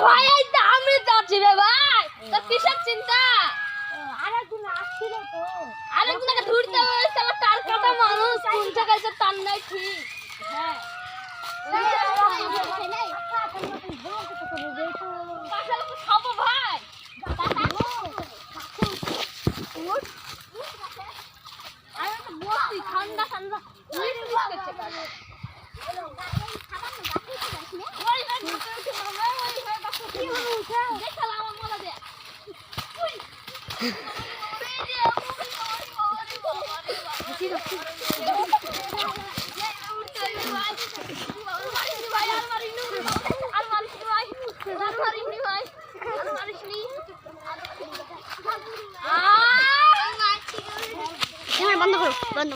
ভাই আমি যাচ্ছি রে ভাই, তোর কিসের চিন্তা? আরেকজনকে ধরতে হয়েছে, তার কাটা মানুষ কোন জায়গায় যে তার নাই ঠিক। হ্যাঁ খাবো ভাই, ঠান্ডা ঠান্ডা বন্ধ করো বন্ধ।